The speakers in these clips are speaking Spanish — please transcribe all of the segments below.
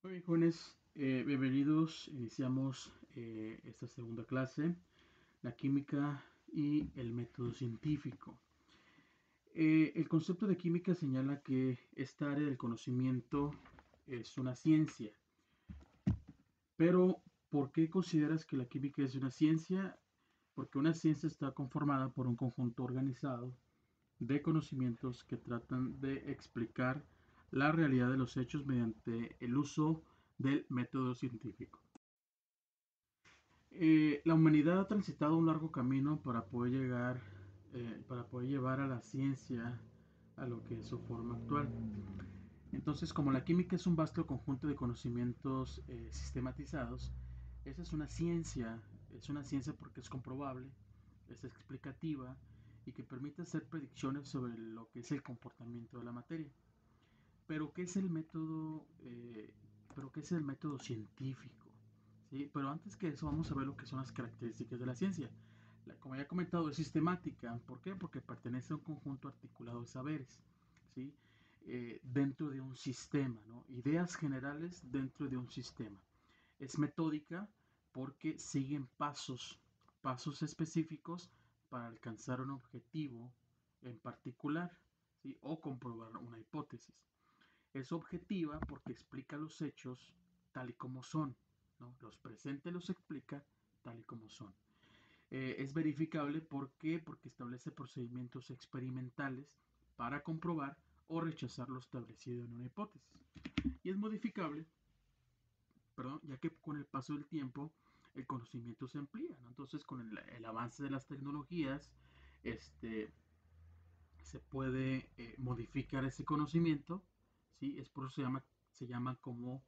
Muy bien, jóvenes, bienvenidos. Iniciamos esta segunda clase, la química y el método científico. El concepto de química señala que esta área del conocimiento es una ciencia, pero ¿por qué consideras que la química es una ciencia? Porque una ciencia está conformada por un conjunto organizado de conocimientos que tratan de explicar la realidad de los hechos mediante el uso del método científico. La humanidad ha transitado un largo camino para poder llevar a la ciencia a lo que es su forma actual. Entonces, como la química es un vasto conjunto de conocimientos sistematizados, esa es una ciencia porque es comprobable, es explicativa y que permite hacer predicciones sobre lo que es el comportamiento de la materia. Pero ¿qué es el método? ¿Pero qué es el método científico? ¿Sí? Pero antes que eso vamos a ver lo que son las características de la ciencia. Como ya he comentado, es sistemática. ¿Por qué? Porque pertenece a un conjunto articulado de saberes, ¿sí? Dentro de un sistema, ¿no? Ideas generales dentro de un sistema. Es metódica porque siguen pasos específicos para alcanzar un objetivo en particular, ¿sí? O comprobar una hipótesis. Es objetiva porque explica los hechos tal y como son, ¿no? Los presenta y los explica tal y como son. Es verificable porque establece procedimientos experimentales para comprobar o rechazar lo establecido en una hipótesis. Y es modificable, perdón, ya que con el paso del tiempo el conocimiento se amplía, ¿no? Entonces con el avance de las tecnologías, este, se puede modificar ese conocimiento, ¿sí? Es por eso se llama como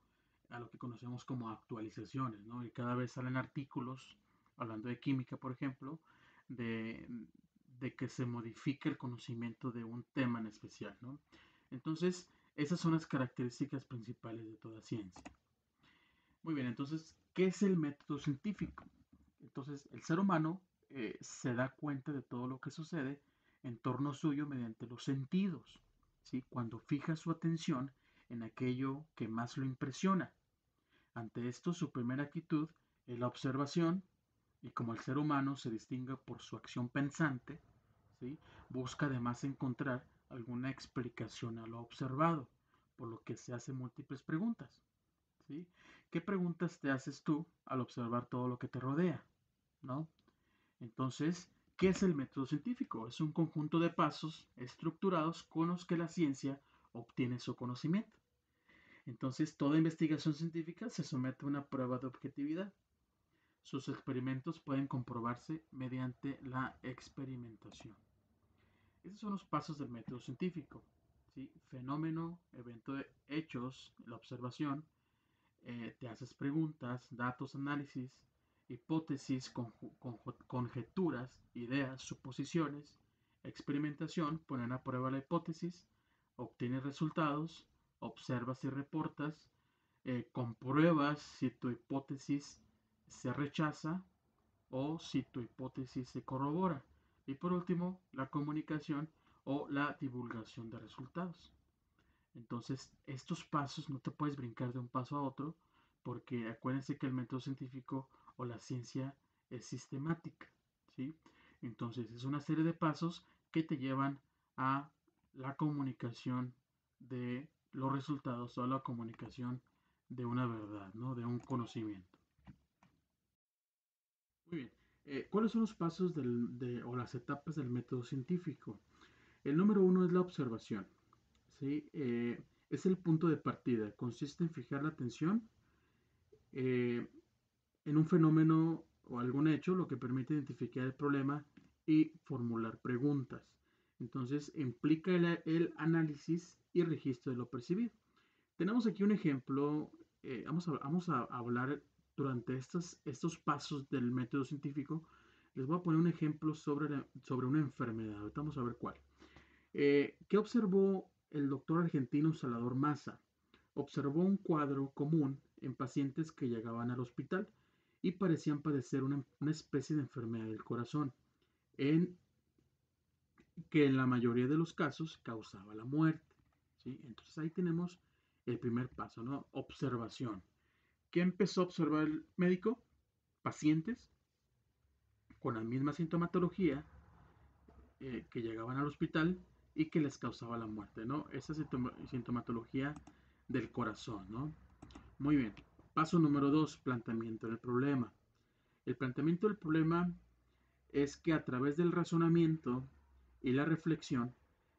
a lo que conocemos como actualizaciones, ¿no? Y cada vez salen artículos, hablando de química, por ejemplo, de, de que se modifique el conocimiento de un tema en especial, ¿no? Entonces, esas son las características principales de toda ciencia. Muy bien, entonces, ¿qué es el método científico? Entonces, el ser humano se da cuenta de todo lo que sucede en torno suyo mediante los sentidos, ¿sí? Cuando fija su atención en aquello que más lo impresiona. Ante esto, su primera actitud es la observación, y como el ser humano se distingue por su acción pensante, ¿sí? Busca además encontrar alguna explicación a lo observado, por lo que se hace múltiples preguntas, ¿sí? ¿Qué preguntas te haces tú al observar todo lo que te rodea? ¿No? Entonces, ¿qué es el método científico? Es un conjunto de pasos estructurados con los que la ciencia obtiene su conocimiento. Entonces, toda investigación científica se somete a una prueba de objetividad. Sus experimentos pueden comprobarse mediante la experimentación. Esos son los pasos del método científico, ¿sí? Fenómeno, evento de hechos, la observación, te haces preguntas, datos, análisis, hipótesis, conjeturas, ideas, suposiciones, experimentación, poner a prueba la hipótesis, obtienes resultados, observas y reportas, compruebas si tu hipótesis se rechaza o si tu hipótesis se corrobora. Y por último, la comunicación o la divulgación de resultados. Entonces, estos pasos no te puedes brincar de un paso a otro porque acuérdense que el método científico o la ciencia es sistemática, ¿sí? Entonces, es una serie de pasos que te llevan a la comunicación de los resultados o a la comunicación de una verdad, ¿no? De un conocimiento. Muy bien. ¿Cuáles son los pasos o las etapas del método científico? El número uno es la observación. ¿Sí? Es el punto de partida. Consiste en fijar la atención eh, en un fenómeno o algún hecho, lo que permite identificar el problema y formular preguntas. Entonces, implica análisis y registro de lo percibido. Tenemos aquí un ejemplo. Vamos a hablar durante estos pasos del método científico. Les voy a poner un ejemplo sobre una enfermedad. Ahorita vamos a ver cuál. ¿Qué observó el doctor argentino Salvador Massa? Observó un cuadro común en pacientes que llegaban al hospital y parecían padecer una especie de enfermedad del corazón, en que en la mayoría de los casos causaba la muerte, ¿sí? Entonces ahí tenemos el primer paso, ¿no? Observación. ¿Qué empezó a observar el médico? Pacientes con la misma sintomatología que llegaban al hospital y que les causaba la muerte, ¿no? Esa sintomatología del corazón, ¿no? Muy bien. Paso número 2, planteamiento del problema. El planteamiento del problema es que a través del razonamiento y la reflexión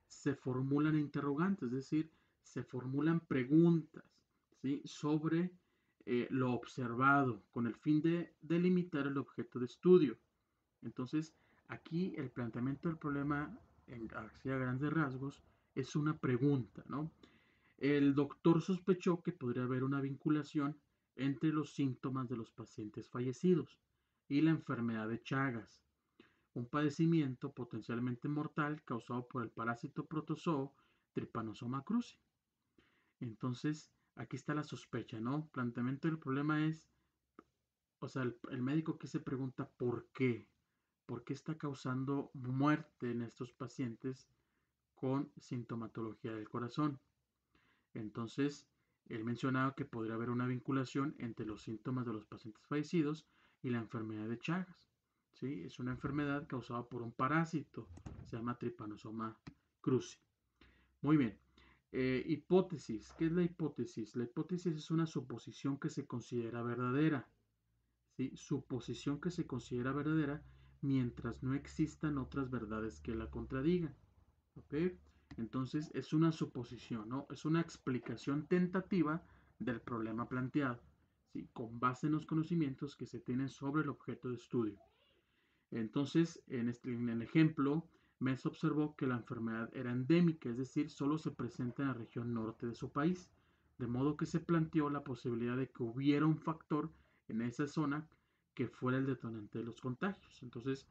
se formulan interrogantes, es decir, se formulan preguntas, ¿sí? Sobre lo observado con el fin de delimitar el objeto de estudio. Entonces, aquí el planteamiento del problema, así a grandes rasgos, es una pregunta, ¿no? El doctor sospechó que podría haber una vinculación entre los síntomas de los pacientes fallecidos y la enfermedad de Chagas, un padecimiento potencialmente mortal causado por el parásito protozoo Trypanosoma cruzi. Entonces, aquí está la sospecha, ¿no? Planteamiento del problema es, o sea, el médico que se pregunta por qué. ¿Por qué está causando muerte en estos pacientes con sintomatología del corazón? Entonces, él mencionaba que podría haber una vinculación entre los síntomas de los pacientes fallecidos y la enfermedad de Chagas. ¿Sí? Es una enfermedad causada por un parásito, se llama Trypanosoma cruzi. Muy bien. Hipótesis. ¿Qué es la hipótesis? La hipótesis es una suposición que se considera verdadera. ¿Sí? Suposición que se considera verdadera mientras no existan otras verdades que la contradigan. ¿Ok? Entonces es una suposición, ¿no? Es una explicación tentativa del problema planteado, ¿sí? Con base en los conocimientos que se tienen sobre el objeto de estudio. Entonces, en el ejemplo, Mess observó que la enfermedad era endémica, es decir, solo se presenta en la región norte de su país, de modo que se planteó la posibilidad de que hubiera un factor en esa zona que fuera el detonante de los contagios. Entonces,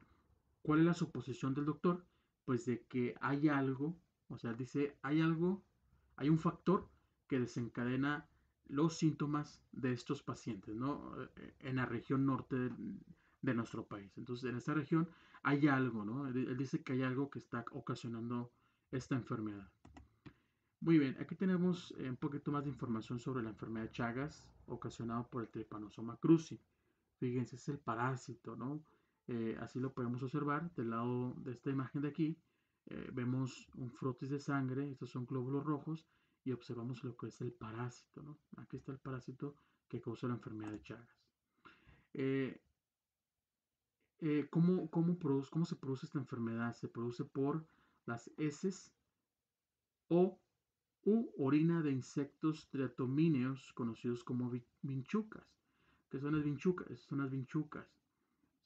¿cuál es la suposición del doctor? Pues de que hay algo, o sea, dice, hay algo, hay un factor que desencadena los síntomas de estos pacientes, ¿no? En la región norte de nuestro país. Entonces, en esta región hay algo, ¿no? Él dice que hay algo que está ocasionando esta enfermedad. Muy bien, aquí tenemos un poquito más de información sobre la enfermedad de Chagas ocasionada por el Trypanosoma cruzi. Fíjense, es el parásito, ¿no? Así lo podemos observar del lado de esta imagen de aquí. Vemos un frotis de sangre, estos son glóbulos rojos, y observamos lo que es el parásito, ¿no? Aquí está el parásito que causa la enfermedad de Chagas. Eh, ¿Cómo se produce esta enfermedad? Se produce por las heces o orina de insectos triatomíneos conocidos como vinchucas. ¿Qué son las vinchucas? Son las vinchucas.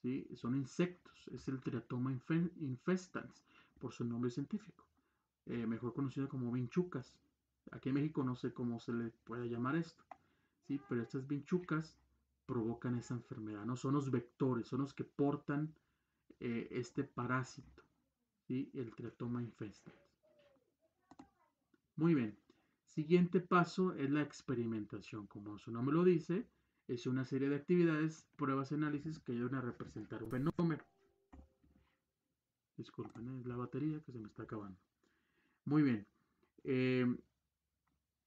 ¿Sí? Son insectos. Es el Triatoma infestans por su nombre científico. Mejor conocido como vinchucas. Aquí en México no sé cómo se le puede llamar esto. ¿Sí? Pero estas vinchucas provocan esa enfermedad. No son los vectores, son los que portan este parásito. ¿Sí? El Triatoma infestans. Muy bien. Siguiente paso es la experimentación. Como su nombre lo dice, es una serie de actividades, pruebas y análisis que ayudan a representar un fenómeno. Disculpen, es la batería que se me está acabando. Muy bien. Eh,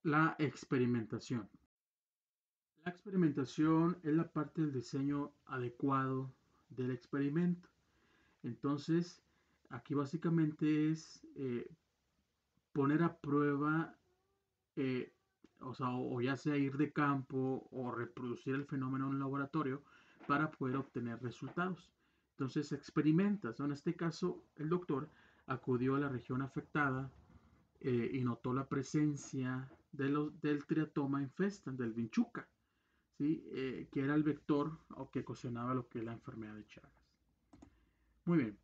la experimentación. La experimentación es la parte del diseño adecuado del experimento. Entonces, aquí básicamente es poner a prueba eh, o sea, o ya sea ir de campo o reproducir el fenómeno en un laboratorio para poder obtener resultados. Entonces experimentas, ¿no? En este caso, el doctor acudió a la región afectada y notó la presencia del triatoma infestans, del vinchuca, ¿sí? Que era el vector o que ocasionaba lo que es la enfermedad de Chagas. Muy bien.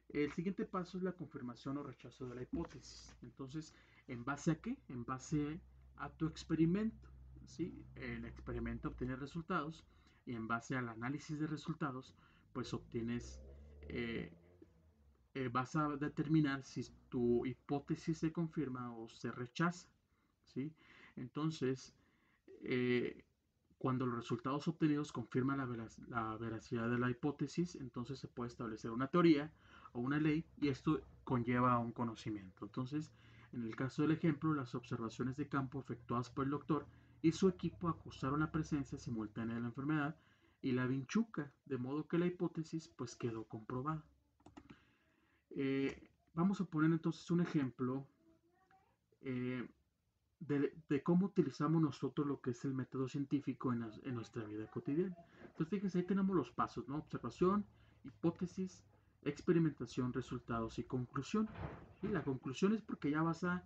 El siguiente paso es la confirmación o rechazo de la hipótesis. Entonces, ¿en base a qué? En base a tu experimento. ¿Sí? El experimento obtiene resultados y en base al análisis de resultados, pues obtienes, eh, vas a determinar si tu hipótesis se confirma o se rechaza. ¿Sí? Entonces, eh, cuando los resultados obtenidos confirman la veracidad de la hipótesis, entonces se puede establecer una teoría o una ley y esto conlleva a un conocimiento. Entonces, En el caso del ejemplo, las observaciones de campo efectuadas por el doctor y su equipo acusaron la presencia simultánea de la enfermedad y la vinchuca, de modo que la hipótesis pues quedó comprobada. Vamos a poner entonces un ejemplo eh, de cómo utilizamos nosotros lo que es el método científico en nuestra vida cotidiana. Entonces, fíjense, ahí tenemos los pasos, ¿no? Observación, hipótesis, experimentación, resultados y conclusión. ¿Sí? La conclusión es porque ya vas a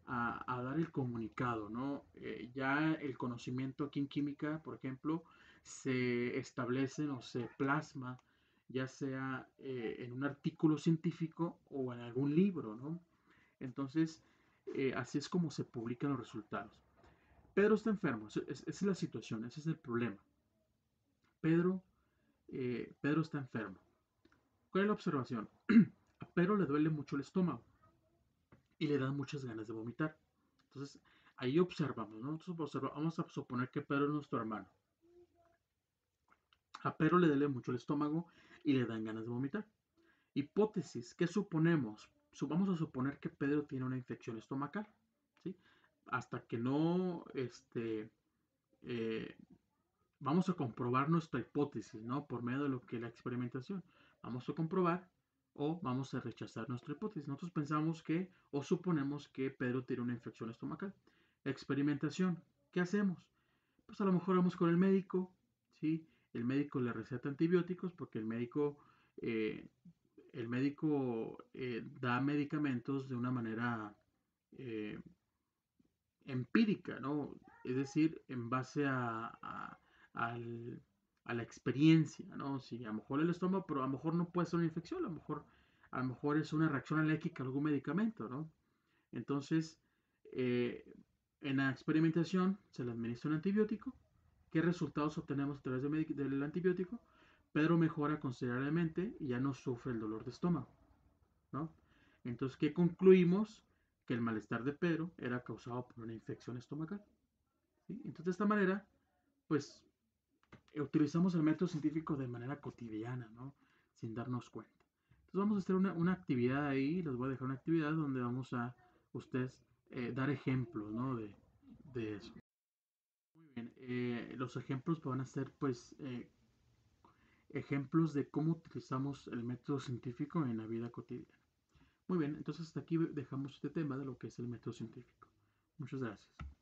dar el comunicado, ¿no? Ya el conocimiento aquí en química, por ejemplo, se establece o se plasma, ya sea en un artículo científico o en algún libro, ¿no? Entonces, así es como se publican los resultados. Pedro está enfermo, esa es la situación, ese es el problema. Pedro está enfermo. ¿Cuál es la observación? A Pedro le duele mucho el estómago y le dan muchas ganas de vomitar. Entonces, ahí observamos, ¿no? Vamos a suponer que Pedro es nuestro hermano. A Pedro le duele mucho el estómago y le dan ganas de vomitar. Hipótesis, ¿qué suponemos? Vamos a suponer que Pedro tiene una infección estomacal, ¿sí? Hasta que no, eh, vamos a comprobar nuestra hipótesis, ¿no? Por medio de lo que es la experimentación. Vamos a comprobar o vamos a rechazar nuestra hipótesis. Nosotros pensamos que o suponemos que Pedro tiene una infección estomacal. Experimentación, ¿qué hacemos? Pues a lo mejor vamos con el médico, ¿sí? El médico le receta antibióticos porque eh, el médico da medicamentos de una manera eh, empírica, ¿no? Es decir, en base al- a la experiencia, ¿no? Si a lo mejor el estómago, pero a lo mejor no puede ser una infección, a lo mejor es una reacción alérgica a algún medicamento, ¿no? Entonces, eh, en la experimentación se le administra un antibiótico. ¿Qué resultados obtenemos a través del antibiótico? Pedro mejora considerablemente y ya no sufre el dolor de estómago, ¿no? Entonces, ¿qué concluimos? Que el malestar de Pedro era causado por una infección estomacal. ¿Sí? Entonces, de esta manera, pues, utilizamos el método científico de manera cotidiana, ¿no? Sin darnos cuenta. Entonces, vamos a hacer una actividad ahí, les voy a dejar una actividad donde vamos a ustedes dar ejemplos, ¿no? De eso. Muy bien, los ejemplos van a ser, pues, ejemplos de cómo utilizamos el método científico en la vida cotidiana. Muy bien, entonces hasta aquí dejamos este tema de lo que es el método científico. Muchas gracias.